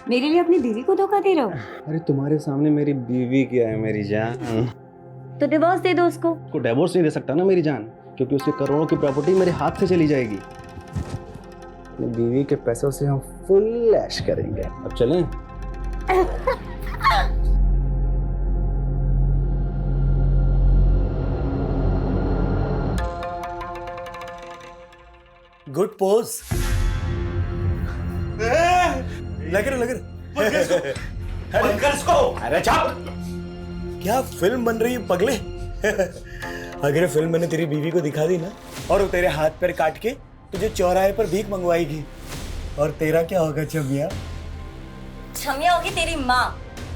मेरे लिए अपनी बीवी को धोखा दे रहे हो? अरे तुम्हारे सामने मेरी बीवी क्या है मेरी जान। तो डिवोर्स दे दो उसको। उसको डिवोर्स नहीं दे सकता ना मेरी जान, क्योंकि उसके करोड़ों की प्रॉपर्टी मेरे हाथ से चली जाएगी। अपनी बीवी के पैसों से हम फुल ऐश करेंगे। अब चलें? Good pose. लग रहा अरे चुप! क्या फिल्म बन रही है पगले। अगर फिल्म मैंने तेरी बीवी को दिखा दी ना, और वो तेरे हाथ पैर काट के तुझे चौराहे पर भीख मंगवाएगी, और तेरा क्या होगा छमिया? छमिया होगी तेरी माँ।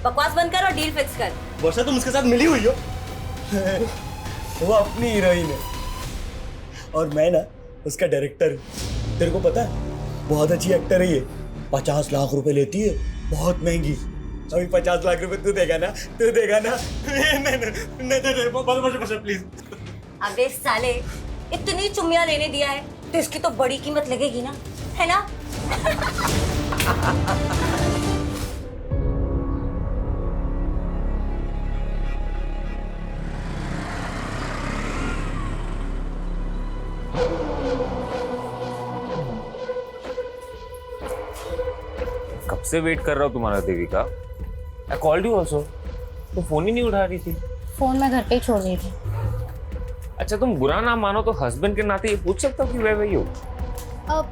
बकवास बंद कर और डील फिक्स कर। वर्षा तुम उसके साथ मिली हुई हो। वो अपनी हीरोइन है और मैं ना उसका डायरेक्टर हूँ। तेरे को पता है बहुत अच्छी एक्टर है ये। 50 लाख रुपए लेती है, बहुत महंगी। अभी 50 लाख रुपए तू देगा ना? नहीं प्लीज। अबे साले, इतनी चुम्मियां लेने दिया है तो इसकी तो बड़ी कीमत लगेगी ना, है ना? कब से वेट कर रहा हूँ तुम्हारा Devika. I called you also, तो फोन ही नहीं उठा रही थी। फोन मैं घर पे ही छोड़ रही थी। अच्छा तुम बुरा ना मानो तो हस्बैंड के नाते ये पूछ सकता हूँ कि वह वही हो। अब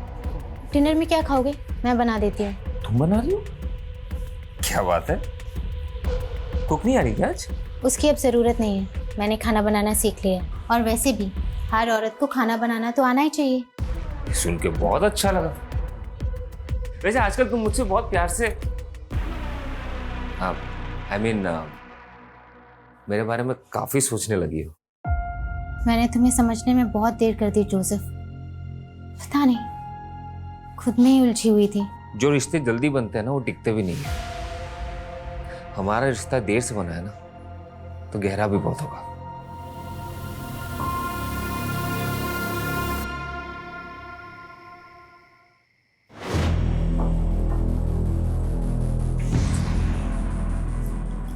डिनर में क्या खाओगे? मैं बना देती हूँ। तुम बना रही हो? क्या बात है, कुक नहीं आ रही क्या आज? उसकी अब ज़रूरत नहीं है, मैंने खाना बनाना सीख लिया। और वैसे भी हर औरत को खाना बनाना तो आना ही चाहिए। सुन के बहुत अच्छा लगा। वैसे आजकल तुम मुझसे बहुत प्यार से मेरे बारे में काफी सोचने लगी हो। मैंने तुम्हें समझने में बहुत देर कर दी जोसेफ। पता नहीं, खुद में ही उलझी हुई थी। जो रिश्ते जल्दी बनते हैं ना वो टिकते भी नहीं है। हमारा रिश्ता देर से बना है ना तो गहरा भी बहुत होगा।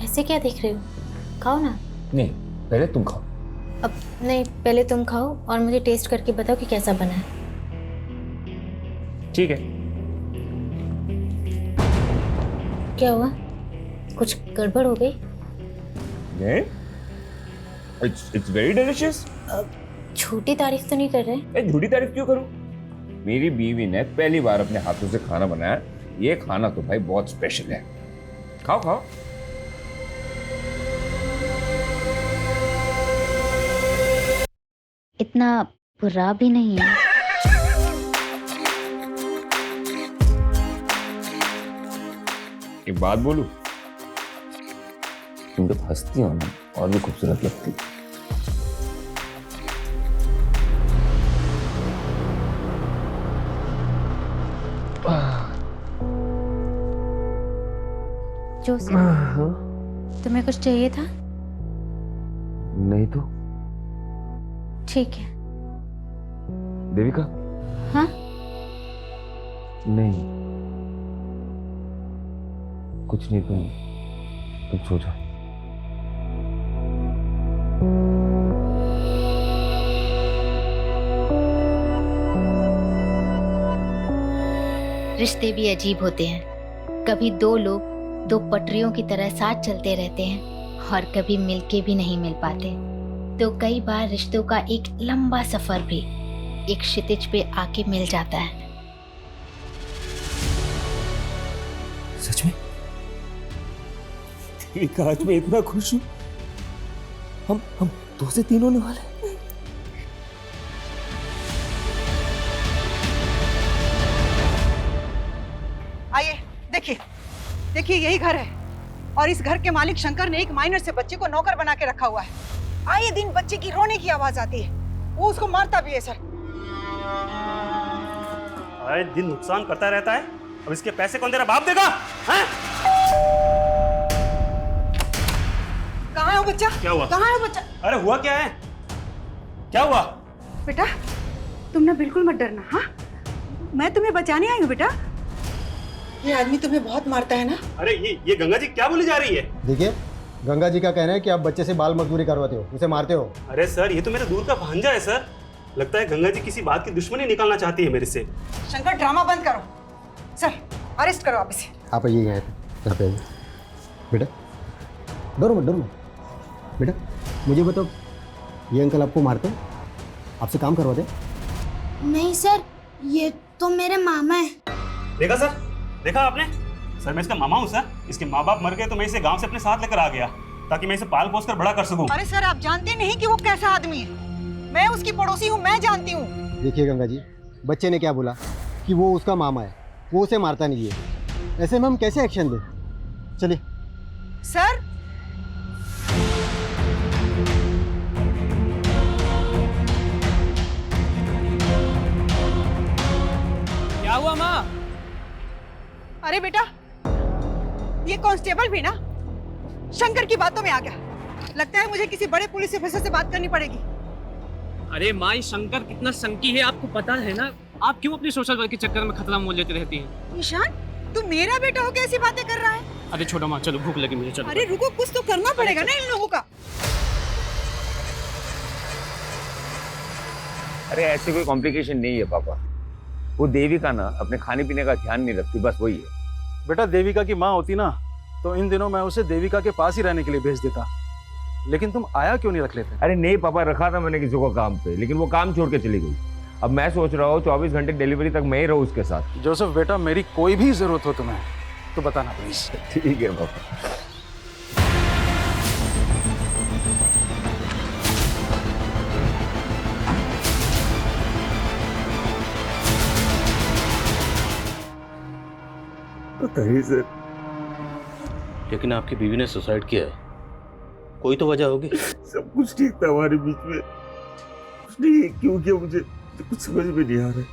ऐसे क्या देख रहे हो? खाओ ना। नहीं, पहले तुम खाओ। अब नहीं, पहले तुम खाओ और मुझे टेस्ट करके बताओ कि कैसा बना है। ठीक है। क्या हुआ? कुछ गड़बड़ हो गई? नहीं, it's very delicious। छोटी तारीफ तो नहीं कर रहे? मैं झूठी तारीफ क्यों करूं? मेरी बीवी ने पहली बार अपने हाथों से खाना बनाया। ये खाना तो भाई बहुत स्पेशल है। खाओ खाओ। इतना बुरा भी नहीं है। एक बात बोलूं, तुम जब हंसती हो ना और भी खूबसूरत लगती। जोसेफ, तुम्हें कुछ चाहिए था? नहीं तो ठीक है। देविका? हाँ? नहीं, कुछ नहीं। तुम सो जाओ। रिश्ते भी अजीब होते हैं। कभी दो लोग दो पटरियों की तरह साथ चलते रहते हैं और कभी मिलके भी नहीं मिल पाते। तो कई बार रिश्तों का एक लंबा सफर भी एक क्षितिज पे आके मिल जाता है। सच में? आज मैं इतना खुश हूँ। हम 2 से 3 होने वाले हैं। आइए, देखिए देखिए, यही घर है और इस घर के मालिक शंकर ने एक माइनर से बच्चे को नौकर बना के रखा हुआ है। आए दिन बच्चे की रोने की आवाज आती है, वो उसको मारता भी है सर। आए दिन नुकसान करता रहता है। अब इसके पैसे कौन तेरा बाप देगा? हैं? कहाँ है वो बच्चा? क्या हुआ? कहाँ है वो बच्चा? अरे हुआ क्या है? क्या हुआ? बेटा, तुम ना बिल्कुल मत डरना। हाँ, मैं तुम्हें बचाने आई हूँ बेटा। ये आदमी तुम्हें बहुत मारता है ना? अरे ये गंगा जी क्या बोली जा रही है? देखिए, गंगा जी का कहना है कि आप बच्चे से बाल मजदूरी करवाते हो, उसे मारते हो। अरे सर, ये तो मेरे दूर का भांजा है सर। लगता है गंगा जी किसी बात की दुश्मनी निकालना चाहती है मेरे से। शंकर, ड्रामा बंद करो। सर, अरेस्ट करो आप इसे। आप आइए यहाँ पे आइए। बेटा डरो मत। बेटा मुझे बताओ, ये अंकल आपको मारते हैं? आपसे काम करवाते हैं? नहीं सर, ये तो मेरे मामा है। देखा सर, देखा आपने? सर मैं इसका मामा हूँ सर। इसके माँ बाप मर गए तो मैं इसे गांव से अपने साथ लेकर आ गया ताकि मैं इसे पाल पोस कर बड़ा कर सकूं। अरे सर, आप जानते नहीं कि वो कैसा आदमी है। मैं उसकी पड़ोसी हूँ, मैं जानती हूँ। देखिए गंगा जी, बच्चे ने क्या बोला कि वो उसका मामा है, वो उसे मारता नहीं है। ऐसे में हम कैसे एक्शन दें? चलिए। सर, क्या हुआ माँ? अरे बेटा, ये कांस्टेबल भी ना शंकर की बातों में आ गया। लगता है मुझे किसी बड़े पुलिस ऑफिसर से बात करनी पड़ेगी। अरे माँ, ये शंकर कितना संकी है आपको पता है ना? आप क्यों अपनी सोशल वर्क के चक्कर में खतरा मोल लेती रहती हैं? ईशान, तू मेरा बेटा हो कैसी बातें कर रहा है? अरे छोड़ो माँ, चलो भूख लगी मुझे, चलो। अरे रुको, कुछ तो करना पड़ेगा ना इन लोगों का। अरे ऐसे कोई कॉम्प्लिकेशन नहीं है पापा। वो देविका ना अपने खाने पीने का ध्यान नहीं रखती, बस वही है। बेटा देविका की माँ होती ना तो इन दिनों मैं उसे देविका के पास ही रहने के लिए भेज देता, लेकिन तुम आया क्यों नहीं रख लेते? अरे नहीं पापा, रखा था मैंने किसी को काम पे, लेकिन वो काम छोड़ के चली गई। अब मैं सोच रहा हूँ 24 घंटे डिलीवरी तक मैं ही रहूँ उसके साथ। जोसेफ बेटा, मेरी कोई भी जरूरत हो तुम्हें तो बताना प्लीज। ठीक है पापा। बताइए सर। लेकिन आपकी बीवी ने सुसाइड किया है, कोई तो वजह होगी। सब कुछ ठीक था हमारे बीच में, उसने क्यों किया मुझे कुछ समझ में नहीं आ रहा।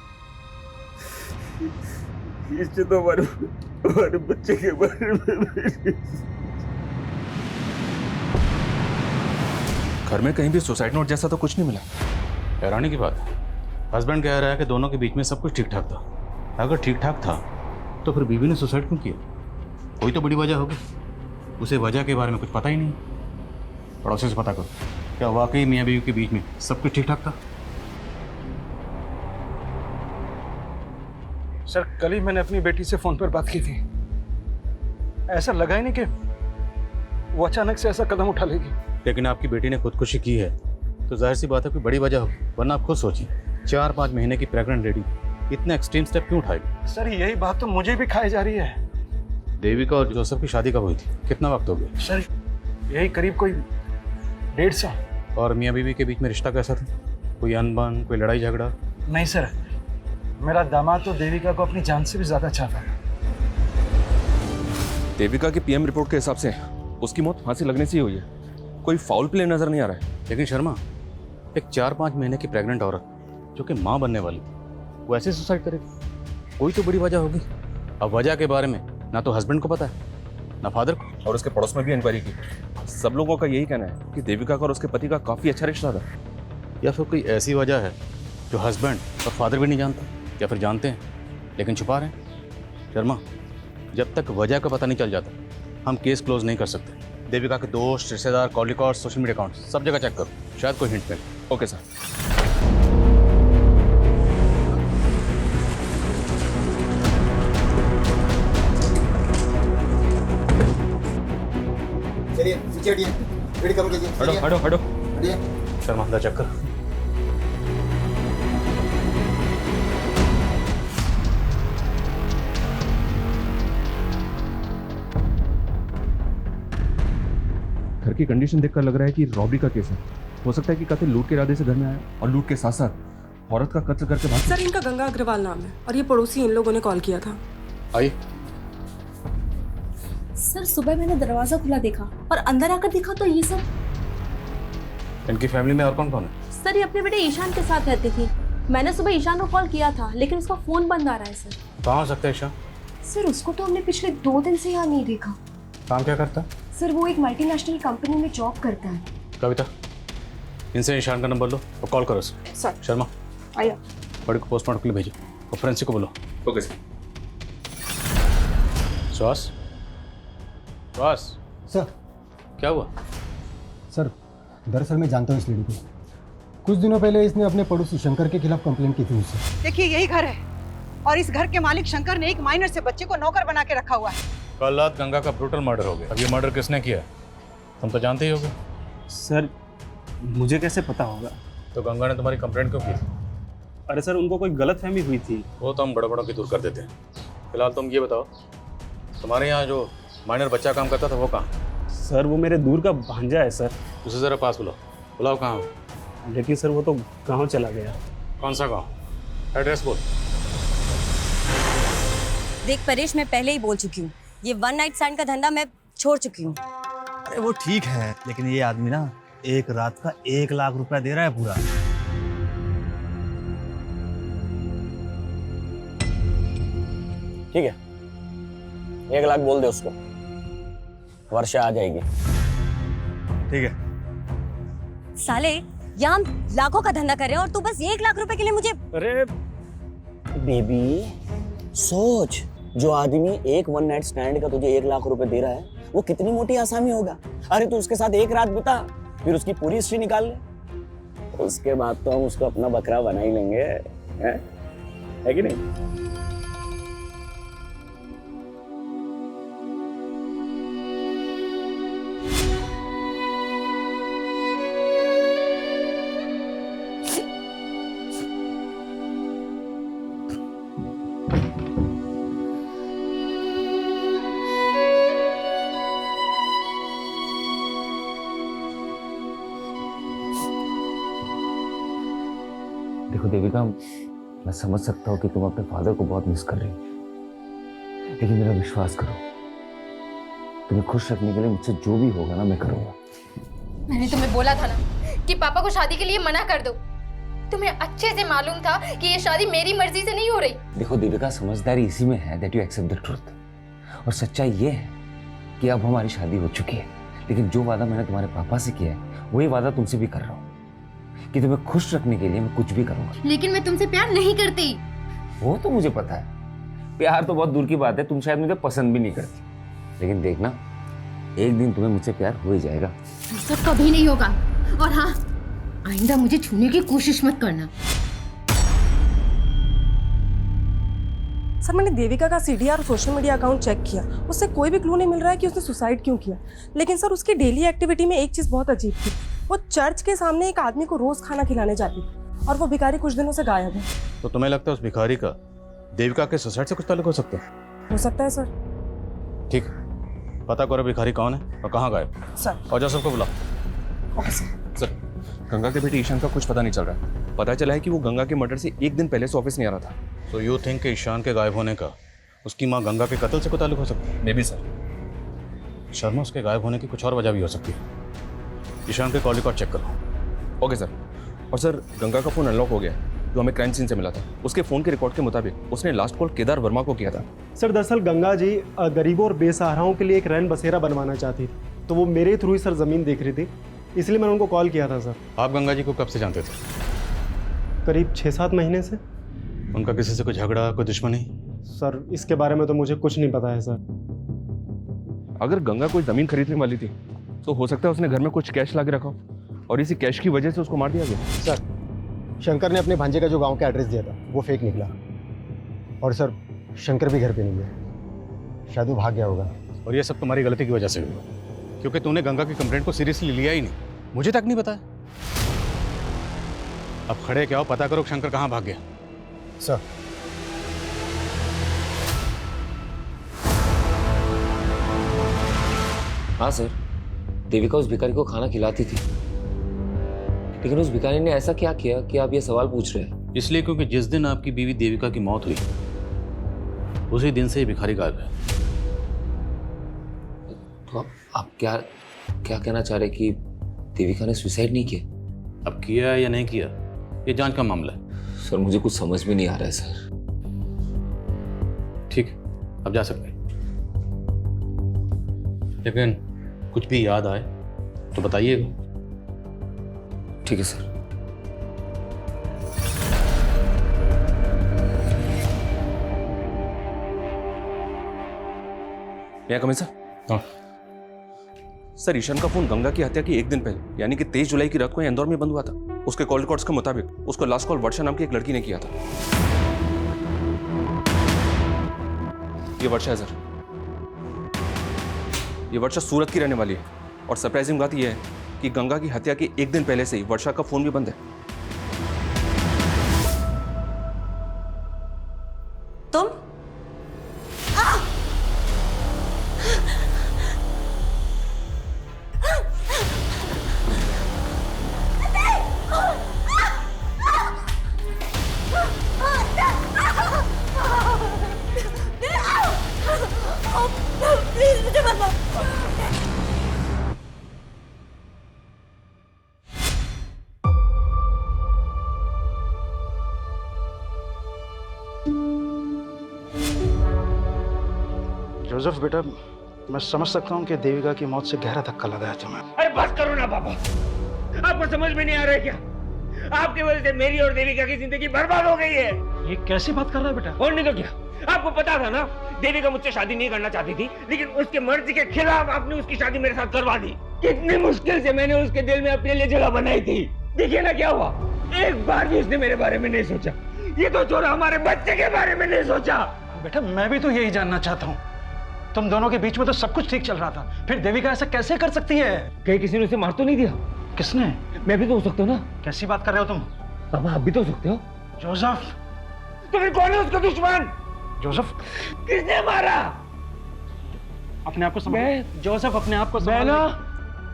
इससे तो हमारे बच्चे के बारे में घर में कहीं भी सुसाइड नोट जैसा तो कुछ नहीं मिला। हैरानी की बात है, हस्बैंड कह रहा है कि दोनों के बीच में सब कुछ ठीक ठाक था। अगर ठीक ठाक था तो फिर बीवी ने सुसाइड क्यों किया? कोई तो बड़ी वजह होगी। उसे वजह के बारे में कुछ पता ही नहीं। पड़ोसी से पता करो, क्या वाकई मियाँ बीवी के बीच में सब कुछ ठीक ठाक था? सर, कल ही मैंने अपनी बेटी से फोन पर बात की थी। ऐसा लगा ही नहीं कि वो अचानक से ऐसा कदम उठा लेगी। लेकिन आपकी बेटी ने खुदकुशी की है तो जाहिर सी बात है कोई बड़ी वजह होगी, वरना आप खुद सोचिए 4-5 महीने की प्रेग्नेंट लेडी इतने एक्सट्रीम स्टेप क्यों उठाएगी? सर, यही बात तो मुझे भी खाई जा रही है। देविका और जोसेफ की शादी कब हुई थी? कितना वक्त हो गया? सर, यही करीब कोई 1.5 साल। और मियाँ बीवी के बीच में रिश्ता कैसा था? कोई अनबन, कोई लड़ाई झगड़ा? नहीं सर, मेरा दामाद तो देविका को अपनी जान से भी ज्यादा चाहता है। देविका की पीएम रिपोर्ट के हिसाब से उसकी मौत फांसी लगने से ही हुई है। कोई फाउल प्ले नजर नहीं आ रहा है। लेकिन शर्मा, एक 4-5 महीने की प्रेग्नेंट औरत जो कि माँ बनने वाली, वो ऐसे सुसाइड करेगी? कोई तो बड़ी वजह होगी। अब वजह के बारे में ना तो हस्बैंड को पता है ना फादर को। और उसके पड़ोस में भी इंक्वायरी की, सब लोगों का यही कहना है कि देविका का और उसके पति का काफी अच्छा रिश्ता था। या फिर कोई ऐसी वजह है जो हस्बैंड और फादर भी नहीं जानता, या फिर जानते हैं लेकिन छुपा रहे हैं। शर्मा, जब तक वजह का पता नहीं चल जाता हम केस क्लोज नहीं कर सकते। देविका के दोस्त, रिश्तेदार, call record, social media account सब जगह चेक करो, शायद कोई हिंट मिले। Okay sir. चलिए पीछे हटिए, रेडी कम कीजिए। हटो हटो हटो। हटिए। शर्मा, अंदर चेक कर। घर की कंडीशन देखकर लग रहा है कि रॉबरी का केस है। हो सकता है कि कातिल लूट के इरादे से घर में आया और लूट के साथ साथ औरत का कत्ल करके भाग। सर, इनका गंगा अग्रवाल नाम है और ये पड़ोसी इन लोगों ने कॉल किया था। आइए। सर, सुबह मैंने दरवाजा खुला देखा और अंदर आकर देखा तो ये सब। इनकी फैमिली में और कौन कौन है? सर, ये अपने बेटे ईशान के साथ रहती थी। मैंने सुबह ईशान को कॉल किया था लेकिन उसका फोन बंद आ रहा है सर। कहाँ हो सकता है ईशान? सर, उसको तो हमने पिछले 2 दिन से यहाँ नहीं देखा। काम क्या करता? सर, वो एक मल्टीनेशनल कंपनी में जॉब करता है। कविता, इनसे ईशान का नंबर लो और कॉल करो उसे। सर। शर्मा, आइए। बड़ी को पोस्टमार्टम के लिए भेजो और फोरेंसिक को बोलो। Okay sir. श्वास श्वास सर। क्या हुआ? सर दरअसल मैं जानता हूँ इस लेडी को। कुछ दिनों पहले इसने अपने पड़ोसी शंकर के खिलाफ कंप्लेंट की थी मुझसे। देखिए यही घर है और इस घर के मालिक शंकर ने एक माइनर से बच्चे को नौकर बना के रखा हुआ है। कल रात गंगा का ब्रूटल मर्डर हो गया। अब ये मर्डर किसने किया तुम तो जानते ही होगे। सर मुझे कैसे पता होगा? तो गंगा ने तुम्हारी कंप्लेंट क्यों की? अरे सर उनको कोई गलतफहमी हुई थी। वो तो हम गड़बड़ों की दूर कर देते हैं। फिलहाल तुम ये बताओ, तुम्हारे यहाँ जो माइनर बच्चा काम करता था वो कहाँ? सर वो मेरे दूर का भांजा है सर। उसे ज़रा पास बुलाओ। बुलाओ कहाँ हो? लेकिन सर वो तो गाँव चला गया। कौन सा गाँव? एड्रेस बोल। देख परेश, मैं पहले ही बोल चुकी हूँ, ये वन नाइट स्टैंड का धंधा मैं छोड़ चुकी हूँ। अरे वो ठीक है, लेकिन ये आदमी ना एक रात का 1 लाख रुपया दे रहा है पूरा। ठीक है, 1 लाख बोल दे उसको, वर्षा आ जाएगी। ठीक है। साले यहाँ हम लाखों का धंधा कर रहे हैं और तू बस 1 लाख रुपए के लिए मुझे। अरे बेबी सोच, जो आदमी एक वन नाइट स्टैंड का तुझे 1 लाख रुपए दे रहा है वो कितनी मोटी आसामी होगा। अरे तू उसके साथ एक रात बिता, फिर उसकी पूरी हिस्ट्री निकाल ले, उसके बाद तो हम उसको अपना बकरा बना ही लेंगे, है कि नहीं? देखो देविका, मैं समझ सकता हूँ कि तुम अपने फादर को बहुत मिस कर रही हो, लेकिन मेरा विश्वास करो, तुम्हें खुश रखने के लिए मुझसे जो भी होगा ना मैं करूँगा। मैंने तुम्हें बोला था ना कि पापा को शादी के लिए मना कर दो। तुम्हें अच्छे से मालूम था कि ये शादी मेरी मर्जी से नहीं हो रही। देखो देविका, समझदारी इसी में है that you accept the truth, और सच्चाई ये है कि अब हमारी शादी हो चुकी है, लेकिन जो वादा मैंने तुम्हारे पापा से किया है वही वादा तुमसे भी कर रहा हूँ कि तुम्हें खुश रखने के लिए मैं कुछ भी करूंगा। लेकिन मैं तुमसे प्यार नहीं करती। वो तो मुझे पता है, प्यार तो बहुत दूर की बात है, तुम शायद मुझे पसंद भी नहीं करती, लेकिन देखना एक दिन तुम्हें मुझसे प्यार हो ही जाएगा। ऐसा कभी नहीं होगा, और हाँ, आइंदा मुझे छूने की कोशिश मत करना। सर मैंने देविका का सीडीआर और सोशल मीडिया अकाउंट चेक किया, उससे कोई भी क्लू नहीं मिल रहा है कि उसने सुसाइड क्यों किया। लेकिन सर उसकी डेली एक्टिविटी में एक चीज़ बहुत अजीब थी, वो चर्च के सामने एक आदमी को रोज खाना खिलाने जाती थी और वो भिखारी कुछ दिनों से गायब है। तो तुम्हें लगता है उस भिखारी का देविका के सुसाइड से कुछ ताल्लुक हो सकता है? हो सकता है सर। ठीक, पता करो भिखारी कौन है और कहाँ गायब सर। और जा सबको बुलाओ। Okay sir. सर गंगा के बेटे ईशान का कुछ पता नहीं चल रहा है। पता चला है कि वो गंगा के मर्डर से 1 दिन पहले से ऑफिस नहीं आ रहा था। तो यू थिंक कि ईशान के गायब होने का उसकी माँ गंगा के कत्ल से कोई ताल्लुक हो सकता है? May be sir. शर्मा, उसके गायब होने की कुछ और वजह भी हो सकती है। ईशान के कॉल रिकॉर्ड चेक करो। Okay sir. और सर गंगा का फ़ोन अनलॉक हो गया जो हमें क्राइम सीन से मिला था। उसके फ़ोन के रिकॉर्ड के मुताबिक उसने लास्ट कॉल केदार वर्मा को किया था। सर दरअसल गंगा जी गरीबों और बेसहाराओं के लिए एक रैन बसेरा बनवाना चाहती थी, तो वो मेरे थ्रू ही सर ज़मीन देख रही थी, इसलिए मैंने उनको कॉल किया था सर। आप गंगा जी को कब से जानते थे? करीब 6-7 महीने से। उनका किसी से कोई झगड़ा, कोई दुश्मनी? सर इसके बारे में तो मुझे कुछ नहीं पता है सर। अगर गंगा कोई ज़मीन खरीदने वाली थी तो हो सकता है उसने घर में कुछ कैश ला के रखा और इसी कैश की वजह से उसको मार दिया गया। सर शंकर ने अपने भांजे का जो गांव का एड्रेस दिया था वो फेक निकला, और सर शंकर भी घर पे नहीं है, शायद वो भाग गया होगा। और ये सब तुम्हारी गलती की वजह से हुआ, क्योंकि तूने गंगा की कंप्लेंट को सीरियसली लिया ही नहीं, मुझे तक नहीं बताया। अब खड़े क्या हो, पता करो शंकर कहाँ भाग गया। सर हाँ सर, देविका उस भिखारी को खाना खिलाती थी, लेकिन उस भिखारी ने ऐसा क्या किया कि आप ये सवाल पूछ रहे हैं? इसलिए क्योंकि जिस दिन आपकी बीवी देविका की मौत हुई उसी दिन से ये भिखारी गायब है। तो आप क्या कहना चाह रहे कि देविका ने सुसाइड नहीं किया? अब किया या नहीं किया ये जांच का मामला है। सर मुझे कुछ समझ में नहीं आ रहा है सर। ठीक, अब जा सकते हैं, लेकिन कुछ भी याद आए तो बताइएगा। ठीक है सर। मैं कमें सर? सर, ईशान का फोन गंगा की हत्या की एक दिन पहले यानी कि 23 जुलाई की रात को इंदौर में बंद हुआ था। उसके कॉल रिकॉर्ड्स के मुताबिक उसको लास्ट कॉल वर्षा नाम की एक लड़की ने किया था। ये वर्षा है सर, ये वर्षा सूरत की रहने वाली है। और सरप्राइजिंग बात यह है कि गंगा की हत्या के एक दिन पहले से ही वर्षा का फोन भी बंद है। तुम प्लीज मुझे मत मारो। जोसेफ बेटा, मैं समझ सकता हूँ कि देविका की मौत से गहरा धक्का लगा है तुम्हें। अरे बस करो ना पापा, आपको समझ में नहीं आ रहा है क्या? आपकी वजह से मेरी और देविका की जिंदगी बर्बाद हो गई है। ये कैसी बात कर रहा है बेटा? और नहीं तो क्या, आपको पता था ना देविका मुझसे शादी नहीं करना चाहती थी, लेकिन उसके मर्जी के खिलाफ आपने उसकी शादी मेरे साथ करवा दी। कितनी मुश्किल से मैंने उसके दिल में अपने लिए जगह बनाई थी। देखिए ना क्या हुआ, एक बार भी उसने मेरे बारे में नहीं सोचा। ये तो छोड़ा, हमारे बच्चे के बारे में नहीं सोचा। बेटा मैं भी तो यही जानना चाहता हूँ, तुम दोनों के बीच में तो सब कुछ ठीक चल रहा था, फिर देविका ऐसा कैसे कर सकती है? कहीं किसी ने उसे मार तो नहीं दिया? किसने? मैं भी तो हो सकता हूँ ना। कैसी बात कर रहे हो तुम? पापा आप भी तो हो सकते हो। जोसेफ, तो फिर कौन है उसका दुश्मन? जोसेफ, किसने मारा? अपने आप को संभालो। जोसेफ अपने आप को संभालो।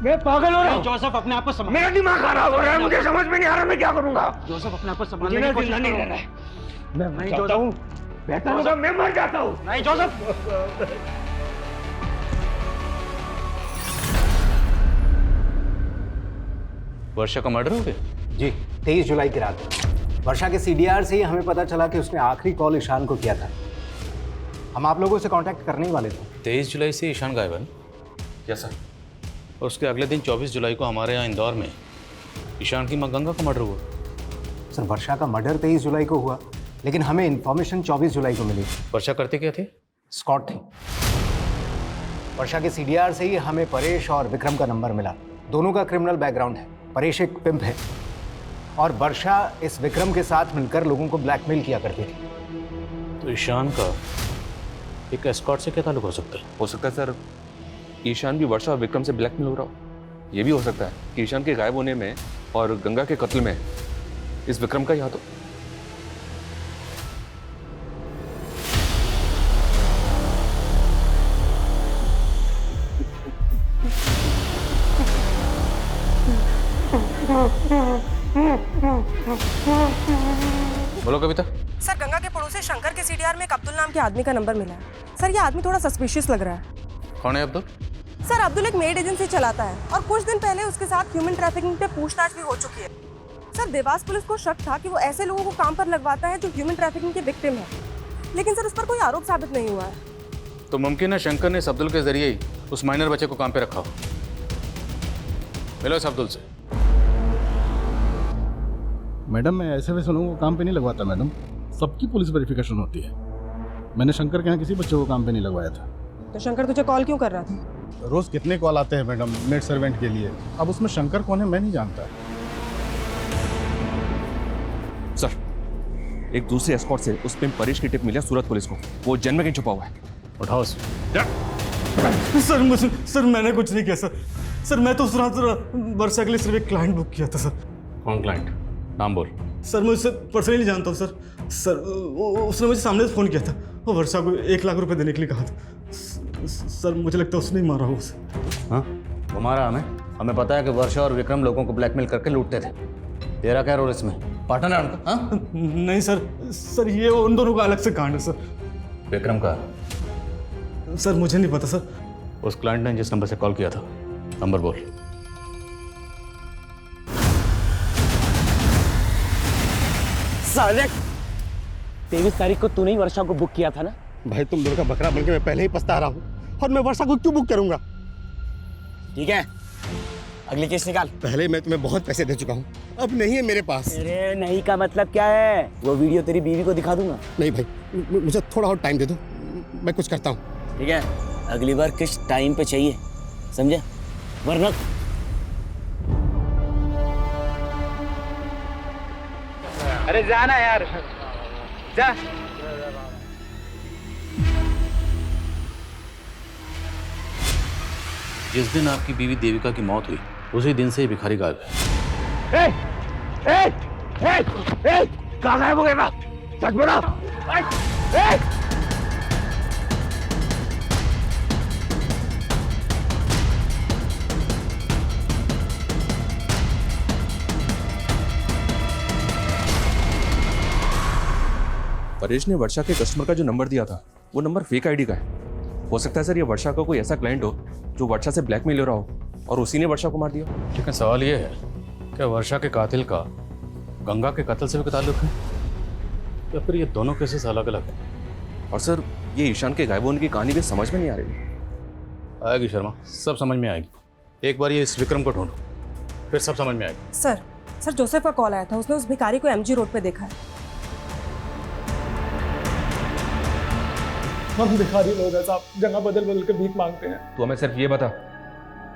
मैं पागल हो रहा हूँ। जोसेफ अपने आप को संभालो। मेरा दिमाग खराब हो रहा है, मुझे समझ में नहीं आ रहा मैं क्या करूंगा। जोसेफ अपने आप को संभालने की कोशिश नहीं करो। रहना है। मैं नहीं जाता हूँ, बेहतर होगा मैं मर जाता हूँ। नहीं जोसेफ। वर्षा का मर्डर हो गया? जी, 23 जुलाई की रात वर्षा के सीडीआर से ही हमें पता चला कि उसने आखिरी कॉल ईशान को किया था। हम आप लोगों से कांटेक्ट करने ही वाले थे। 23 जुलाई से ईशान गायब है? Yes sir. और उसके अगले दिन 24 जुलाई को हमारे यहाँ इंदौर में ईशान की माँ गंगा का मर्डर हुआ। सर, वर्षा का मर्डर 23 जुलाई को हुआ, लेकिन हमें इन्फॉर्मेशन 24 जुलाई को मिली। वर्षा करते क्या थे? स्कॉट थी। वर्षा के सीडीआर से ही हमें परेश और विक्रम का नंबर मिला। दोनों का क्रिमिनल बैकग्राउंड है। परेश एक पिम्प है और वर्षा इस विक्रम के साथ मिलकर लोगों को ब्लैकमेल किया करती थी। तो ईशान का एक एस्कॉर्ट से क्या ताल्लुक हो सकता है? हो सकता है सर ईशान भी वर्षा और विक्रम से ब्लैकमेल हो रहा हो। ये भी हो सकता है कि ईशान के गायब होने में और गंगा के कत्ल में इस विक्रम का ही हाथ हो। बोलो कविता। सर, गंगा के पड़ोसी शंकर के सीडीआर में एक अब्दुल नाम के आदमी का नंबर मिला है। सर, ये आदमी थोड़ा सस्पिशियस लग रहा है। कौन है अब्दुल? सर, अब्दुल एक मेड एजेंसी चलाता है और कुछ दिन पहले उसके साथ ह्यूमन ट्रैफिकिंग पे पूछताछ भी हो चुकी है। सर, देवास पुलिस को शक था कि वो ऐसे लोगों को काम पर लगवाता है जो ह्यूमन ट्रैफिकिंग के विक्टिम है, लेकिन सर उस पर कोई आरोप साबित नहीं हुआ है। तो मुमकिन है शंकर ने इस अब्दुल के जरिए ही उस माइनर बच्चे को काम पे रखा हो। मिलो इस अब्दुल से। मैडम, मैं ऐसे वैसे लोगों को काम पे नहीं लगवाता मैडम, सबकी पुलिस वेरिफिकेशन होती है। मैंने शंकर के यहाँ किसी बच्चे को काम पे नहीं लगवाया था। तो शंकर तुझे कॉल क्यों कर रहा था? रोज कितने कॉल आते हैं मैडम मेड सर्वेंट के लिए, अब उसमें शंकर कौन है मैं नहीं जानता। सर, एक दूसरे एस्कॉर्ट से उस पे परेश की टिप मिली सूरत पुलिस को। वो जन्म में कहीं छुपा हुआ है। उठाओ सर मैंने कुछ नहीं किया सर मैं तो उस रात वर्षा के लिए सिर्फ एक क्लाइंट बुक किया था सर। कौन क्लाइंट? नाम बोल। सर मैं उससे पर्सनली जानता हूँ सर उसने मुझे सामने से फ़ोन किया था, वो वर्षा को 1 लाख रुपए देने के लिए कहा था। सर मुझे लगता है उसने ही मारा हो उसे। हाँ, वो मारा हमें पता है कि वर्षा और विक्रम लोगों को ब्लैकमेल करके लूटते थे। तेरा क्या रोल इसमें? पार्टनर है उनका? हाँ? नहीं सर ये उन दोनों का अलग से कांड है सर। विक्रम का? सर मुझे नहीं पता सर। उस क्लाइंट ने जिस नंबर से कॉल किया था, नंबर बोल। साले 23 तारीख को तूने ही वर्षा को बुक किया था ना? भाई तुम दोनों का बकरा बनके मैं पहले ही पछता रहा हूँ, और मैं वर्षा को क्यों बुक करूंगा? ठीक है, अगली केस निकाल। पहले मैं तुम्हें बहुत पैसे दे चुका हूँ, अब नहीं है मेरे पास। अरे नहीं का मतलब क्या है? वो वीडियो तेरी बीवी को दिखा दूंगा। नहीं भाई, मुझे थोड़ा और टाइम दे दो, मैं कुछ करता हूँ। ठीक है, अगली बार किस टाइम पे चाहिए, समझे? वरना अरे जाना यार, जा। जिस दिन आपकी बीवी देविका की मौत हुई उसी दिन से ही भिखारी गायब है। कहाँ गायब हो गया था? सच बता। परेश ने वर्षा के कस्टमर का जो नंबर दिया था वो नंबर फेक आईडी का है। हो सकता है सर ये वर्षा का कोई ऐसा क्लाइंट हो जो वर्षा से ब्लैकमेल हो रहा हो और उसी ने वर्षा को मार दिया। लेकिन सवाल ये है कि वर्षा के कातिल का गंगा के कत्ल से भी ताल्लुक है या फिर ये दोनों केसेस अलग अलग हैं? और सर ये ईशान के गायब होने की कहानी भी समझ में नहीं आ रही। आएगी शर्मा, सब समझ में आएगी। एक बार ये इस विक्रम को ढूंढो, फिर सब समझ में आएगी। सर जोसेफ का कॉल आया था, उसने उस भिखारी को एमजी रोड पे देखा है। हम भिखारी लोग हैं साहब, जगह बदल बदल के भीख मांगते हैं। तो हमें सिर्फ ये बता,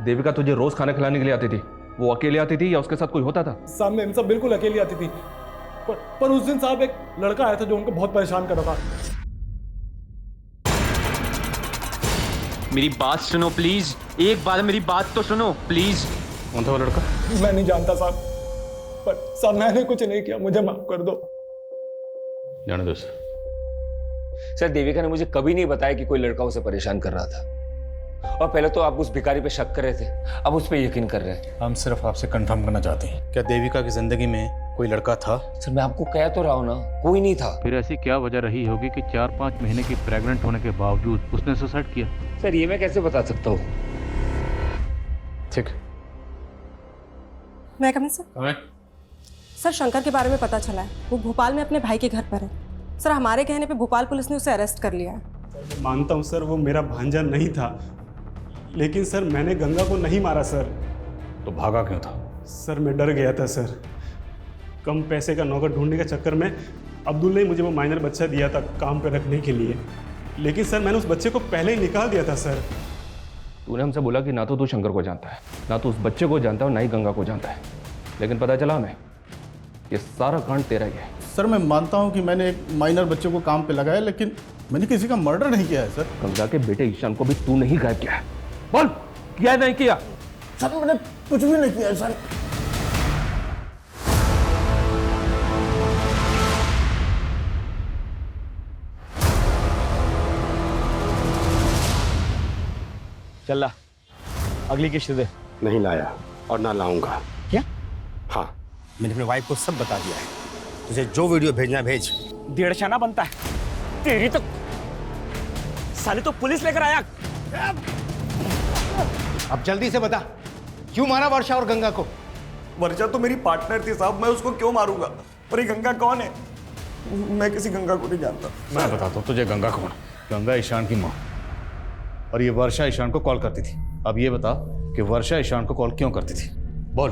देविका तुझे रोज खाना खिलाने के लिए आती थी, वो अकेले आती थी या उसके साथ कोई होता था? साहब मैम सब बिल्कुल अकेली आती थी, पर उस दिन साहब एक लड़का आया था जो उनको बहुत परेशान कर रहा था। मेरी बात सुनो प्लीज, एक बार मेरी बात तो सुनो प्लीज। कौन था वो लड़का? मैं नहीं जानता साहब, पर साहब मैंने कुछ नहीं किया, मुझे माफ कर दो। जाने दो सर। सर देविका ने मुझे कभी नहीं बताया कि कोई लड़का उसे परेशान कर रहा था, और पहले तो आप उस भिखारी पे शक कर रहे थे, अब उस पे यकीन कर रहे हैं। हम सिर्फ आपसे कंफर्म करना चाहते हैं, क्या देविका की जिंदगी में कोई लड़का था? सर मैं आपको कह तो रहा हूँ ना, कोई नहीं था। फिर ऐसी क्या वजह रही होगी कि 4-5 महीने की प्रेग्नेंट होने के बावजूद उसने सुसाइड किया? सर ये मैं कैसे बता सकता हूँ? ठीक। मैं कमिंग सर? सर शंकर के बारे में पता चला है, वो भोपाल में अपने भाई के घर पर है। सर हमारे कहने पे भोपाल पुलिस ने उसे अरेस्ट कर लिया है। मानता हूँ सर वो मेरा भांजा नहीं था, लेकिन सर मैंने गंगा को नहीं मारा सर। तो भागा क्यों था? सर मैं डर गया था सर, कम पैसे का नौकर ढूंढने के चक्कर में अब्दुल ने मुझे वो माइनर बच्चा दिया था काम पे रखने के लिए, लेकिन सर मैंने उस बच्चे को पहले ही निकाल दिया था सर। तूने हमसे बोला कि ना तो तू शंकर को जानता है, ना तो उस बच्चे को जानता है और ना ही गंगा को जानता है, लेकिन पता चला हमें ये सारा कांड तेरा ही है। सर मैं मानता हूँ कि मैंने एक माइनर बच्चे को काम पे लगाया, लेकिन मैंने किसी का मर्डर नहीं किया है सर। गंगा के बेटे ईशान को भी तू नहीं गायब किया है? बोल, किया नहीं किया? सर मैंने कुछ भी नहीं किया सर। चल अगली किश्त दे। नहीं लाया और ना लाऊंगा। क्या? हाँ मैंने अपनी वाइफ को सब बता दिया है, तुझे जो वीडियो भेजना है भेज। 1.5 आना बनता है तेरी तो, साले तो पुलिस लेकर आया। अब जल्दी से बता, क्यों मारा वर्षा और गंगा को? वर्षा तो मेरी पार्टनर थी साहब, मैं उसको क्यों मारूंगा? और ये गंगा कौन है? मैं किसी गंगा को नहीं जानता। मैं बताता हूँ तुझे गंगा कौन। गंगा ईशान की माँ, और ये वर्षा ईशान को कॉल करती थी। अब ये बता कि वर्षा ईशान को कॉल क्यों करती थी, बोल।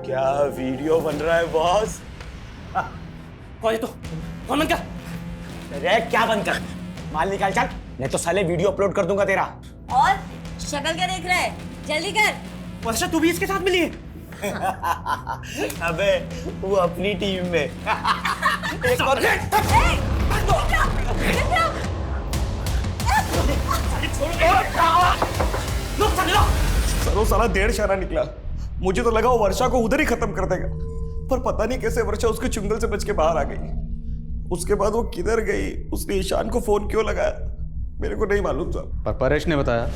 क्या वीडियो बन रहा है बॉस? कौन है तू? कौन बंद कर? अरे क्या बंद कर? माल निकाल चल, नहीं तो साले वीडियो अपलोड कर दूंगा तेरा। और शक्ल क्या देख रहा है, जल्दी कर। वर्षा तू भी इसके साथ मिली है? अबे वो अपनी टीम में। एक और सर वो साला 1.5 आना निकला, मुझे तो लगा वो वर्षा को उधर ही खत्म कर देगा, पर पता नहीं कैसे वर्षा उसके चुंगल से बच के बाहर आ गई। उसके बाद वो किधर गई, उसने ईशान को फोन क्यों लगाया, मेरे को नहीं मालूम था। पर परेश ने बताया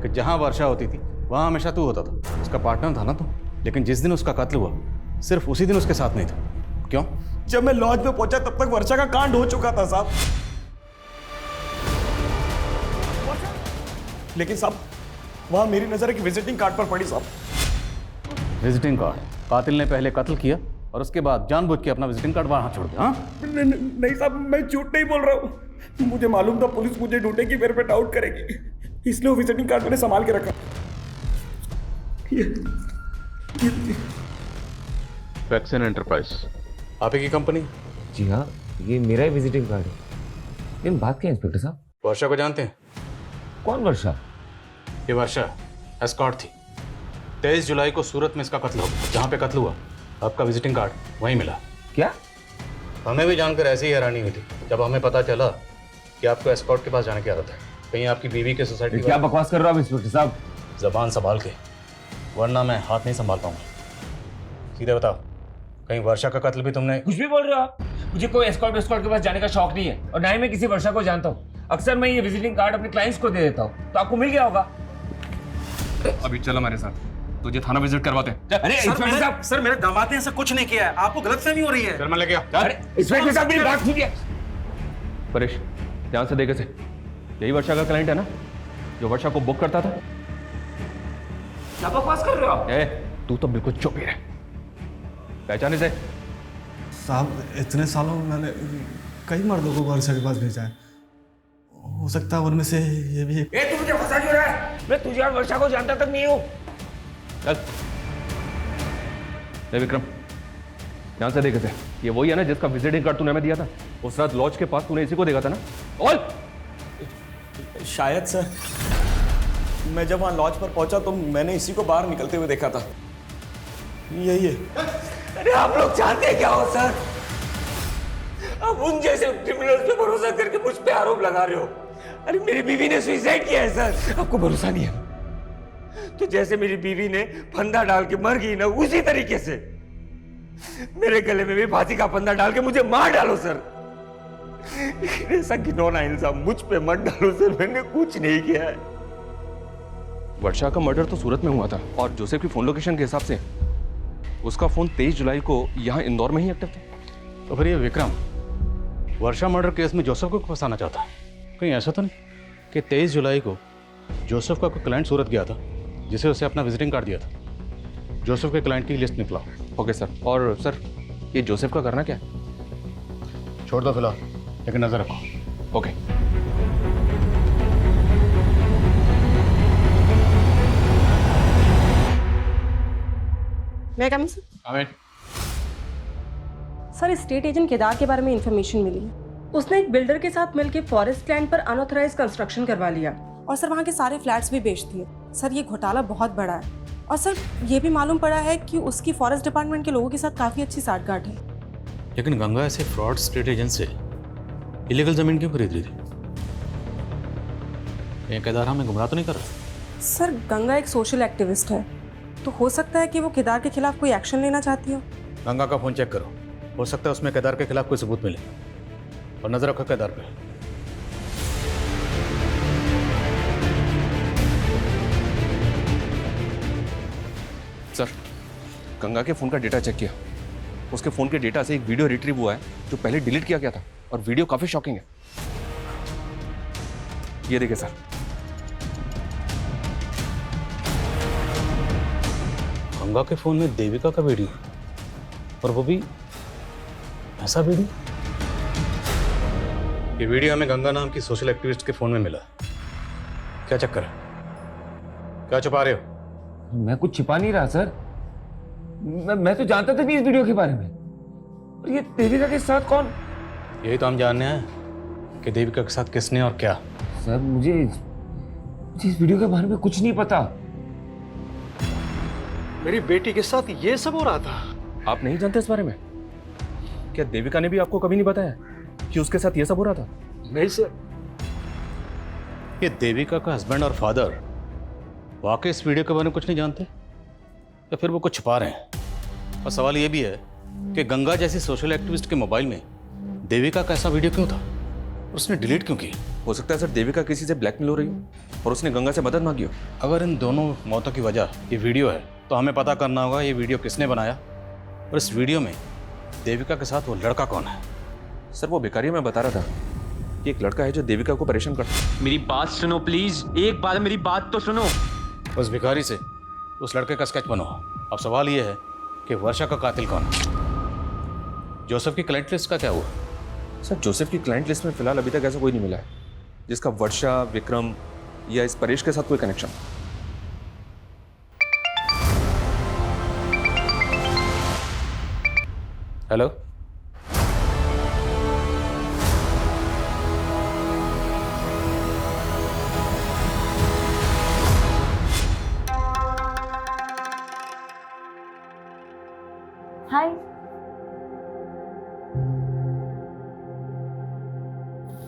कि जहां वर्षा होती थी वहां हमेशा तू होता था, उसका पार्टनर था ना तू। लेकिन जिस दिन उसका कत्ल हुआ सिर्फ उसी दिन उसके साथ नहीं था। क्यों? जब मैं लॉज में पहुंचा तब तक वर्षा का कांड हो चुका था साहब। लेकिन साहब वहां मेरी नजर एक विजिटिंग कार्ड पर पड़ी साहब। Visiting card? कातिल ने पहले कत्ल किया और उसके बाद जानबूझ के अपना विजिटिंग कार्ड वहां छोड़ दिया। नहीं साहब मैं झूठ नहीं बोल रहा हूँ, मुझे मालूम था पुलिस मुझे ढूंढेगी, मेरे पे डाउट करेगी, इसलिए वो विजिटिंग कार्ड मैंने संभाल के रखा। वैक्सीन एंटरप्राइज, आप ही की कंपनी? जी हाँ, ये मेरा ही विजिटिंग कार्ड है। लेकिन बात क्या है इंस्पेक्टर साहब? वर्षा को जानते हैं? कौन वर्षा? ये वर्षा एस्कॉर्ट थी। 23 जुलाई को सूरत में इसका कत्ल हो गया। जहाँ पे कत्ल हुआ आपका विजिटिंग कार्ड वहीं मिला। क्या? हमें भी जानकर ऐसी ही हैरानी हुई थी जब हमें पता चला कि आपको एस्कॉर्ट के पास जाने की आदत है। कहीं आपकी बीवी के सोसाइटी? क्या बकवास कर रहे हो आप इंस्पेक्टर साहब? जबान संभाल के, वरना मैं हाथ नहीं संभाल पाऊंगा। सीधे बताओ, कहीं वर्षा का कत्ल भी तुमने? कुछ भी बोल रहे हो आप? मुझे कोई एस्कॉर्ट के पास जाने का शौक नहीं है और ना ही मैं किसी वर्षा को जानता हूँ। अक्सर मैं ये विजिटिंग कार्ड अपने क्लाइंट्स को दे देता हूँ, तो आपको मिल गया होगा। अभी चलो हमारे साथ, तुझे थाना विजिट करवाते हैं। अरे इंस्पेक्टर साहब, सर मेरे दामाद ने ऐसा कुछ नहीं किया है, आपको गलतफहमी हो रही है। शर्मा लेके आओ। अरे इंस्पेक्टर साहब मेरी बात सुनिए। परेश, ध्यान से देखे से, यही वर्षा का क्लाइंट है ना जो वर्षा को बुक करता था? क्या बकवास कर रहे हो आप? तू तो बिल्कुल चुप ही रह। पहचाने से? साहब इतने सालों में मैंने कई मर्दों को वर्षा के पास भेजा है, हो सकता है उनमें से ये भी। तू मुझे फंसा क्यों रहा है? मैं तुझे और वर्षा को जानता तक नहीं हूँ। चल। विक्रम, ध्यान से देखे थे, ये वही है ना जिसका विजिटिंग कार्ड तूने हमें दिया था? उस रात लॉज के पास तूने इसी को देखा था ना? और शायद सर, मैं जब वहाँ लॉज पर पहुंचा तो मैंने इसी को बाहर निकलते हुए देखा था। यही है। अरे आप लोग जानते हैं क्या हो सर? आप उन जैसे क्रिमिनल्स पे भरोसा करके मुझ पे आरोप लगा रहे हो। अरे मेरी बीवी ने सुसाइड किया है सर। आपको भरोसा नहीं है तो जैसे मेरी बीवी ने फंदा डाल के मर गई ना, उसी तरीके से मेरे गले में भी फांसी का फंदा डाल के मुझे मार डालो सर। ऐसा घिनौना इल्जाम मुझ पे मत डालो सर, मैंने कुछ नहीं किया है। वर्षा का मर्डर तो सूरत में हुआ था और जोसेफ की फोन लोकेशन के हिसाब से उसका फोन 23 जुलाई को यहाँ इंदौर में ही एक्टिव था। तो फिर ये विक्रम वर्षा मर्डर केस में जोसेफ को फंसाना चाहता है? कहीं ऐसा तो नहीं कि 23 जुलाई को जोसेफ का कोई क्लाइंट सूरत गया था जिसे उसे अपना विजिटिंग कार्ड दिया था? जोसेफ के क्लाइंट की लिस्ट निकला। Okay sir. और सर, ये जोसेफ का करना क्या है? छोड़ दो फिलहाल, लेकिन नजर रखो। ओके। मैं come sir? Sir, state agent Kedar के बारे में इंफॉर्मेशन मिली है। उसने एक बिल्डर के साथ मिलकर फॉरेस्ट लैंड पर अनऑथराइज कंस्ट्रक्शन करवा लिया और सर वहाँ के सारे फ्लैट्स भी बेच दिए। सर ये घोटाला बहुत बड़ा है और सर ये भी मालूम पड़ा है कि उसकी फॉरेस्ट डिपार्टमेंट के लोगों के साथ काफ़ी अच्छी साठगांठ है। लेकिन गंगा ऐसे फ्रॉड स्टेट एजेंट से इलीगल जमीन क्यों खरीद रही थी? ये केदार हमें गुमराह तो नहीं कर रहा? सर गंगा एक सोशल एक्टिविस्ट है, तो हो सकता है कि वो केदार के खिलाफ कोई एक्शन लेना चाहती हो। गंगा का फोन चेक करो, हो सकता है उसमें केदार के खिलाफ कोई सबूत मिले। और नजर रखो केदार पे। सर, गंगा के फोन का डेटा चेक किया। उसके फोन के डेटा से एक वीडियो रिट्रीव हुआ है जो पहले डिलीट किया गया था और वीडियो काफी शॉकिंग है। ये देखिए सर। गंगा के फोन में देविका का वीडियो, और वो भी ऐसा वीडियो? ये वीडियो हमें गंगा नाम की सोशल एक्टिविस्ट के फोन में मिला। क्या चक्कर है? क्या छुपा रहे हो? मैं कुछ छिपा नहीं रहा सर। मैं तो जानता था नहीं इस वीडियो के बारे में। और ये देविका के साथ कौन? यही तो हम जानने हैं कि देविका के साथ किसने और क्या। सर मुझे इस वीडियो के बारे में कुछ नहीं पता। मेरी बेटी के साथ ये सब हो रहा था। आप नहीं जानते इस बारे में? क्या देविका ने भी आपको कभी नहीं बताया कि उसके साथ ये सब हो रहा था? नहीं सर। ये देविका का हस्बैंड और फादर वाकई इस वीडियो के बारे में कुछ नहीं जानते, या फिर वो कुछ छुपा रहे हैं? और सवाल ये भी है कि गंगा जैसी सोशल एक्टिविस्ट के मोबाइल में देविका का ऐसा वीडियो क्यों था और उसने डिलीट क्यों किया? हो सकता है सर देविका किसी से ब्लैकमेल हो रही हो और उसने गंगा से मदद मांगी हो। अगर इन दोनों मौतों की वजह ये वीडियो है तो हमें पता करना होगा ये वीडियो किसने बनाया और इस वीडियो में देविका के साथ वो लड़का कौन है। सर वो भिखारी मैं बता रहा था कि एक लड़का है जो देविका को परेशान करता है। मेरी बात सुनो प्लीज, एक बार मेरी बात तो सुनो। उस भिखारी से उस लड़के का स्केच बनो। अब सवाल ये है कि वर्षा का कातिल कौन है? जोसेफ की क्लाइंट लिस्ट का क्या हुआ? सर जोसेफ की क्लाइंट लिस्ट में फिलहाल अभी तक ऐसा कोई नहीं मिला है जिसका वर्षा, विक्रम या इस परेश के साथ कोई कनेक्शन। हेलो, हाय।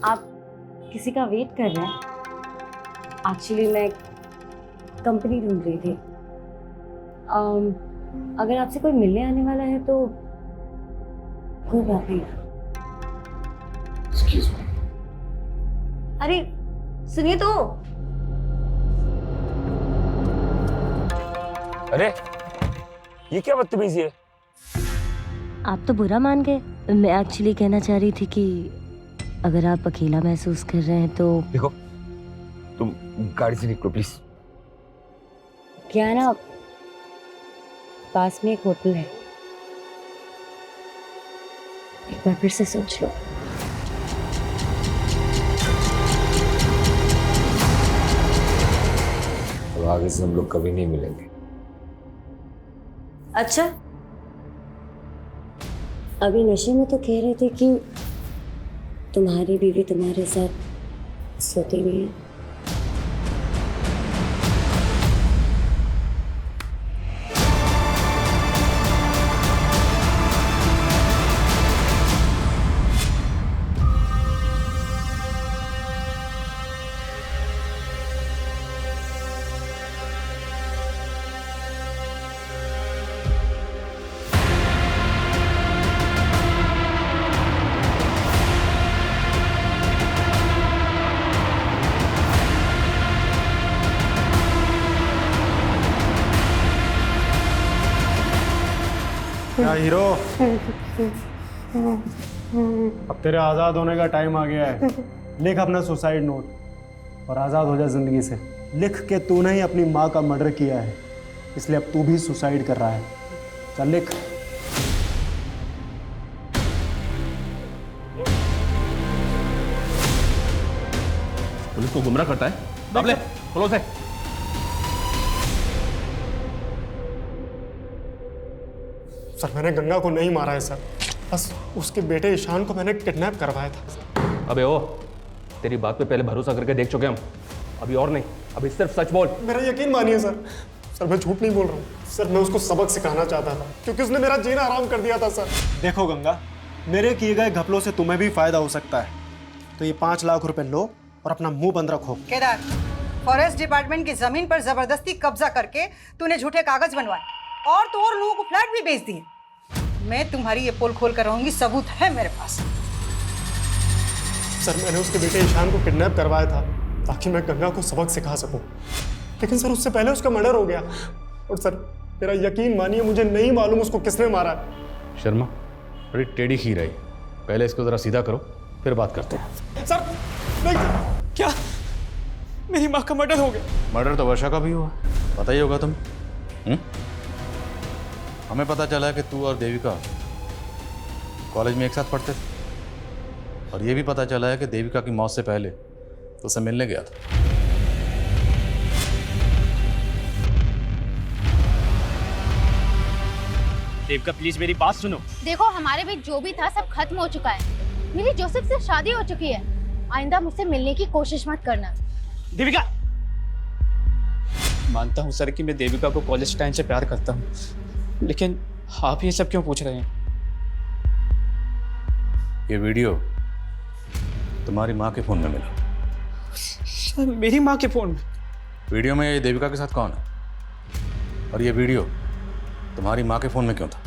आप किसी का वेट कर रहे हैं? एक्चुअली मैं कंपनी ढूंढ रही थी। अगर आपसे कोई मिलने आने वाला है तो कोई बात नहीं। Excuse me. अरे सुनिए तो। अरे ये क्या बदतमीजी है? आप तो बुरा मान गए। मैं एक्चुअली कहना चाह रही थी कि अगर आप अकेला महसूस कर रहे हैं तो देखो, तुम गाड़ी से निकलो प्लीज। क्या है ना, पास में एक होटल है, एक बार फिर से सोच लो। अब आगे से हम लोग कभी नहीं मिलेंगे। अच्छा, अभी नशे में तो कह रहे थे कि तुम्हारी बीवी तुम्हारे साथ सोती नहीं है। क्या हीरो, अब तेरे आज़ाद होने का टाइम आ गया है। लिख अपना सुसाइड नोट और आज़ाद हो जा जिंदगी से। लिख के तूने ही अपनी माँ का मर्डर किया है, इसलिए अब तू भी सुसाइड कर रहा है। चल लिख। पुलिस को गुमराह करता है। बाबले, खोलो से। सर मैंने गंगा को नहीं मारा है सर, बस उसके बेटे ईशान को मैंने किडनैप करवाया था। अबे ओ, तेरी बात पे पहले भरोसा करके देख चुके हम, अभी और नहीं, अभी सिर्फ सच बोल। मेरा यकीन मानिए सर, सर मैं झूठ नहीं बोल रहा हूँ सर, मैं उसको सबक सिखाना चाहता था क्योंकि उसने मेरा जीना आराम कर दिया था सर। देखो गंगा, मेरे किए गए घपलों से तुम्हें भी फायदा हो सकता है, तो ये 5 लाख रुपए लो और अपना मुंह बंद रखो। केदार, फॉरेस्ट डिपार्टमेंट की जमीन पर जबरदस्ती कब्जा करके तूने झूठे कागज बनवाए और तो और लोगों को फ्लैट भी बेच दिए। मैं तुम्हारी ये पोल खोल कर रहूंगी, सबूत है मेरे पास। सर मैंने उसके बेटे ईशान को किडनैप करवाया था ताकि मैं गंगा को सबक सिखा सकूं, लेकिन सर उससे पहले उसका मर्डर हो गया। और सर मेरा यकीन मानिए, मुझे नहीं मालूम उसको किसने मारा। शर्मा, बड़ी टेढ़ी खीर है, पहले इसको जरा सीधा करो फिर बात करते हैं। सर नहीं, क्या मेरी माँ का मर्डर हो गया? मर्डर तो वर्षा का भी हुआ, पता ही होगा तुम। हमें पता चला है कि तू और देविका कॉलेज में एक साथ पढ़ते थे, और ये भी पता चला है कि देविका की मौत से पहले तो उसे मिलने गया था। देविका प्लीज मेरी बात सुनो। देखो, हमारे बीच जो भी था सब खत्म हो चुका है। मेरी जोसेफ से शादी हो चुकी है। आइंदा मुझसे मिलने की कोशिश मत करना। देविका, मानता हूँ सर कि मैं देविका को कॉलेज टाइम से प्यार करता हूँ, लेकिन आप ये सब क्यों पूछ रहे हैं? ये वीडियो तुम्हारी माँ के फोन में मिला। सर मेरी माँ के फोन में? वीडियो में ये देविका के साथ कौन है, और ये वीडियो तुम्हारी माँ के फोन में क्यों था?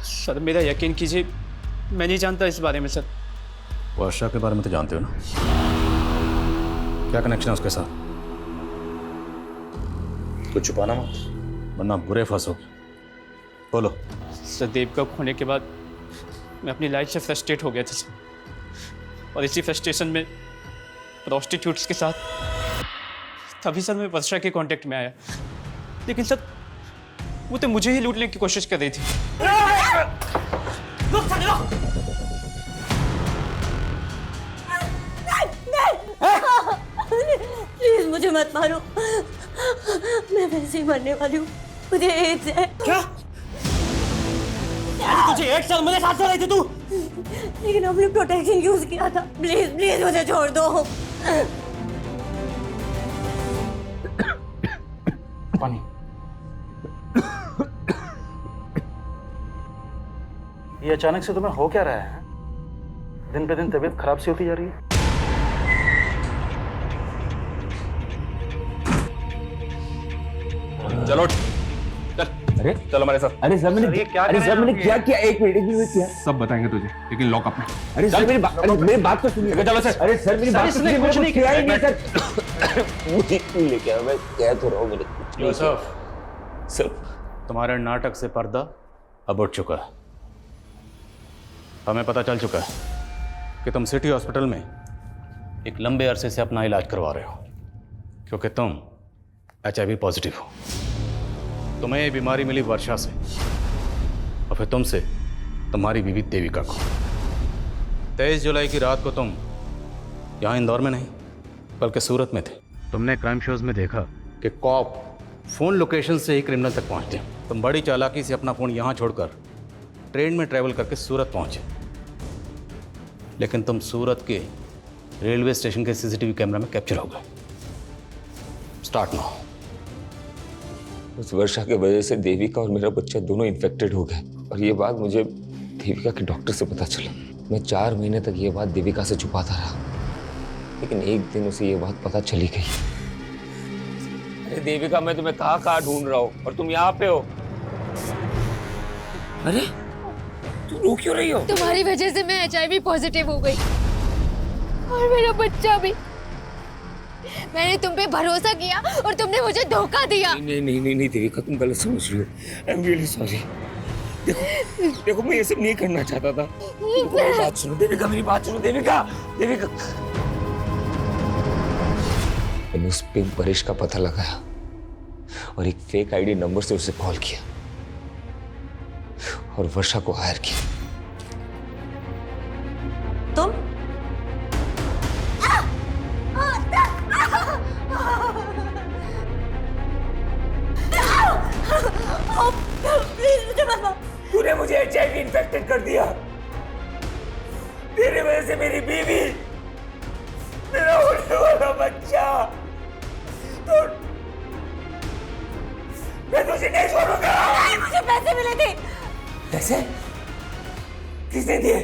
सर मेरा यकीन कीजिए, मैं नहीं जानता इस बारे में सर। वर्षा के बारे में तो जानते हो ना, क्या कनेक्शन है उसके साथ? कुछ छुपाना मत, वरना बुरे फंसोगे। बोलो। सर देविका को खोने के बाद मैं अपनी लाइफ से फ्रस्ट्रेट हो गया था सर, और इसी फ्रस्ट्रेशन में प्रोस्टिट्यूट्स के साथ तभी सर मैं वर्षा के कांटेक्ट में आया, लेकिन सर वो तो मुझे ही लूटने की कोशिश कर रही थी। प्लीज मुझे मत मारो, मैं वैसे ही मरने वाली हूँ, मुझे एड्स है। क्या? तुझे 1 साल मेरे साथ रही थी तू? लेकिन हमने प्रोटेक्शन यूज किया था। प्लीज प्लीज मुझे छोड़ दो। पानी। ये अचानक से तुम्हें हो क्या रहा है? दिन पे दिन तबीयत खराब सी होती जा रही है। चलो चल, अरे चल हमारे साथ। अरे सर मैंने क्या किया? एक मिनट किया। सब बताएंगे तुझे, लेकिन लॉक अप में। अरे सर मेरी बात तो सुनिए। चलो सर। अरे सर मेरी बात तो सुनिए। कुछ नहीं किया ही नहीं सर। मुझे लेके आओ, मैं कह तो रहा हूँ मेरे कुछ नहीं किया। सर तुम्हारे नाटक से पर्दा अब उठ चुका है। हमें पता चल चुका है कि तुम सिटी हॉस्पिटल में एक लंबे अरसे से अपना इलाज करवा रहे हो, क्योंकि तुम HIV पॉजिटिव हो। तुम्हें ये बीमारी मिली वर्षा से, और फिर तुमसे तुम्हारी बीवी देविका को। 23 जुलाई की रात को तुम यहाँ इंदौर में नहीं बल्कि सूरत में थे। तुमने क्राइम शोज में देखा कि कॉप फोन लोकेशन से ही क्रिमिनल तक पहुँचते हैं। तुम बड़ी चालाकी से अपना फ़ोन यहाँ छोड़कर ट्रेन में ट्रैवल करके सूरत पहुँचे, लेकिन तुम सूरत के रेलवे स्टेशन के CCTV कैमरा में कैप्चर हो गए। Start now. उस वर्षा की वजह से देविका और मेरा बच्चा दोनों इन्फेक्टेड हो गए, और ये बात मुझे देविका के डॉक्टर से पता चला। मैं 4 महीने तक ये बात देविका से छुपाता रहा, लेकिन एक दिन उसे ये बात पता चली गई। अरे देविका, मैं तुम्हें कहाँ ढूंढ रहा हूँ और तुम यहाँ पे हो। अरे तुम रो क्यों रही हो? तुम्हारी वजह से मैं HIV पॉजिटिव हो गई और मेरा बच्चा भी। मैंने तुम पे भरोसा किया और तुमने मुझे धोखा दिया। नहीं देविका, तुम गलत समझ रही हो। I am really sorry. देखो मैं ये सब नहीं करना चाहता था। मेरी बात सुनो देविका, मेरी बात सुनो देविका। मैंने उस पिंक परेश का पता लगाया और एक फेक ID नंबर से उसे कॉल किया और वर्षा को हायर किया। तुम तूने मुझे HIV इन्फेक्टेड कर दिया। तेरे वजह से मेरी बीवी, मेरा होने वाला बच्चा, मैं तुझे नहीं छोड़ूंगा। मुझे पैसे मिले थे। पैसे? किसने दिए?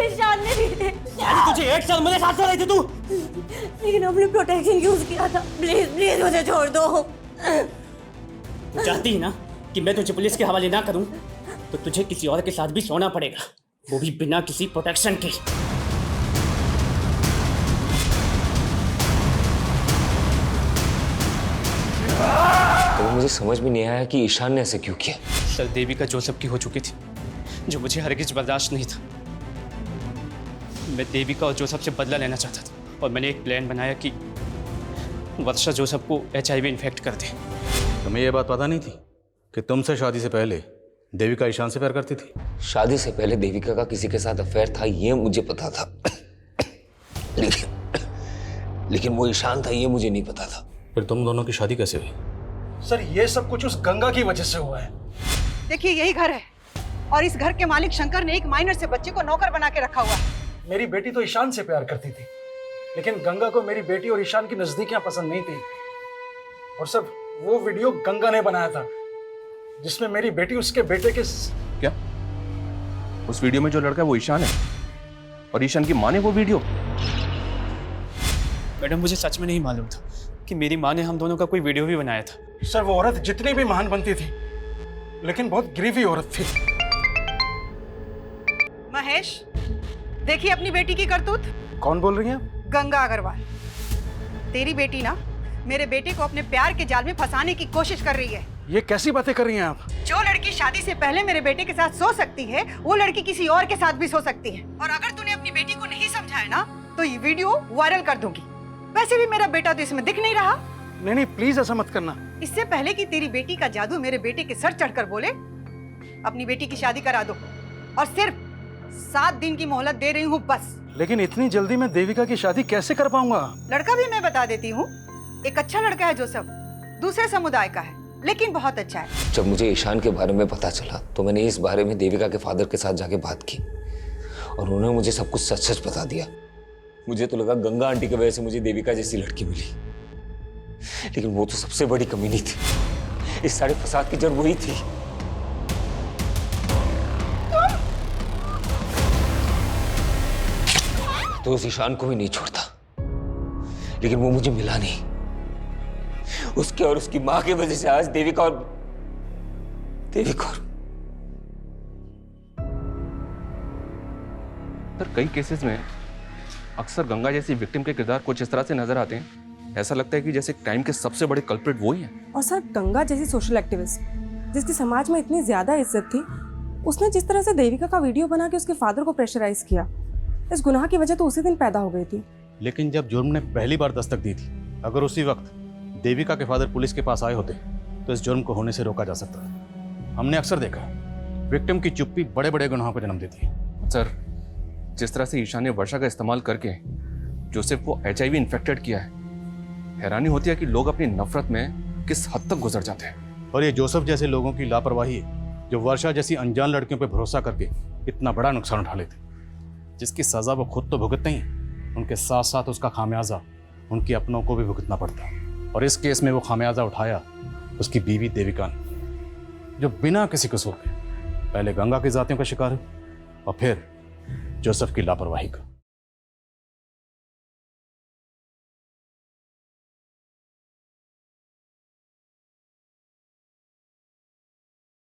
ईशान ने दिए थे। तुझे 1 साल मेरे साथ रही थी तू, लेकिन हमने प्रोटेक्शन यूज किया था। प्लीज मुझे छोड़ दो। चाहती है ना कि मैं तुझे पुलिस के हवाले ना करूं, तो तुझे किसी और के साथ भी सोना पड़ेगा, वो भी बिना किसी प्रोटेक्शन के। तो मुझे समझ में नहीं आया कि ईशान ने ऐसे क्यों किया। सर देविका जोसेफ की हो चुकी थी, जो मुझे हरगिज बर्दाश्त नहीं था। मैं देविका और जोसेफ से बदला लेना चाहता था, और मैंने एक प्लान बनाया कि वर्षा जोसेफ को HIV इन्फेक्ट कर दे। तुम्हें यह बात पता नहीं थी कि तुमसे शादी से पहले देविका ईशान से प्यार करती थी? शादी से पहले देविका का किसी के साथ अफेयर था, ये मुझे पता था। लेकिन वो ईशान था, ये मुझे नहीं पता था। फिर तुम दोनों की शादी कैसे हुई? सर ये सब कुछ उस गंगा की वजह से हुआ है। देखिए यही घर है और इस घर के मालिक शंकर ने एक माइनर से बच्चे को नौकर बना के रखा हुआ है। मेरी बेटी तो ईशान से प्यार करती थी, लेकिन गंगा को मेरी बेटी और ईशान की नजदीकियां पसंद नहीं थी। और सर वो वीडियो गंगा ने बनाया था जिसमें मेरी बेटी उसके बेटे के क्या? उस वीडियो में जो लड़का है वो ईशान है, और ईशान की माँ ने वो वीडियो? मैडम मुझे सच में नहीं मालूम था कि मेरी माँ ने हम दोनों का कोई वीडियो भी बनाया था। सर वो औरत जितनी भी महान बनती थी, लेकिन बहुत गिरी औरत थी। महेश, देखिए अपनी बेटी की करतूत। कौन बोल रही हैं? गंगा अग्रवाल। तेरी बेटी ना मेरे बेटे को अपने प्यार के जाल में फंसाने की कोशिश कर रही है। ये कैसी बातें कर रही हैं आप? जो लड़की शादी से पहले मेरे बेटे के साथ सो सकती है, वो लड़की किसी और के साथ भी सो सकती है। और अगर तूने अपनी बेटी को नहीं समझाया ना, तो ये वीडियो वायरल कर दूंगी। वैसे भी मेरा बेटा तो इसमें दिख नहीं रहा। नहीं प्लीज ऐसा मत करना। इससे पहले कि तेरी बेटी का जादू मेरे बेटे के सर चढ़कर बोले, अपनी बेटी की शादी करा दो, और सिर्फ 7 दिन की मोहलत दे रही हूँ बस। लेकिन इतनी जल्दी मैं देविका की शादी कैसे कर पाऊंगा? लड़का भी मैं बता देती हूँ। एक अच्छा लड़का है जोसेफ, दूसरे समुदाय का है, लेकिन बहुत अच्छा है। जब मुझे ईशान के बारे में पता चला तो मैंने इस बारे में देविका के फादर के साथ जाके बात की, और उन्होंने मुझे सब कुछ सच सच बता दिया। मुझे तो लगा गंगा आंटी की वजह से मुझे देविका जैसी लड़की मिली, लेकिन वो तो सबसे बड़ी कमी नहीं थी। इस सारे फसाद की जड़ वही थी। तो उस ईशान को भी नहीं छोड़ता, लेकिन वो मुझे मिला नहीं। उसके और उसकी मां की वजह से आज देविका और सर कई केसेस में अक्सर गंगा जैसी विक्टिम के किरदार कुछ इस तरह से नजर आते हैं, ऐसा लगता है कि जैसे क्राइम के सबसे बड़े कल्प्रिट वो ही हैं। और सर गंगा जैसी सोशल एक्टिविस्ट जिसकी समाज में इतनी ज्यादा इज्जत थी, उसने जिस तरह से देविका का वीडियो बना के उसके फादर को प्रेशराइज किया, इस गुनाह की वजह तो उसी दिन पैदा हो गई थी। लेकिन जब जुर्म ने पहली बार दस्तक दी थी, अगर उसी वक्त देविका के फादर पुलिस के पास आए होते तो इस जुर्म को होने से रोका जा सकता था। हमने अक्सर देखा विक्टिम की चुप्पी बड़े बड़े गुनाहों को जन्म देती है। सर जिस तरह से ईशान ने वर्षा का इस्तेमाल करके जोसेफ को HIV इन्फेक्टेड किया है, हैरानी होती है कि लोग अपनी नफरत में किस हद तक गुजर जाते हैं। और ये जोसेफ जैसे लोगों की लापरवाही है जो वर्षा जैसी अनजान लड़कियों पर भरोसा करके इतना बड़ा नुकसान उठा लेते, जिसकी सजा वो खुद तो भुगतते ही, उनके साथ साथ उसका खामियाजा उनके अपनों को भी भुगतना पड़ता है। और इस केस में वो खामियाजा उठाया उसकी बीवी देविका ने, जो बिना किसी कसूर के पहले गंगा की जातियों का शिकार हुई और फिर जोसेफ की लापरवाही का।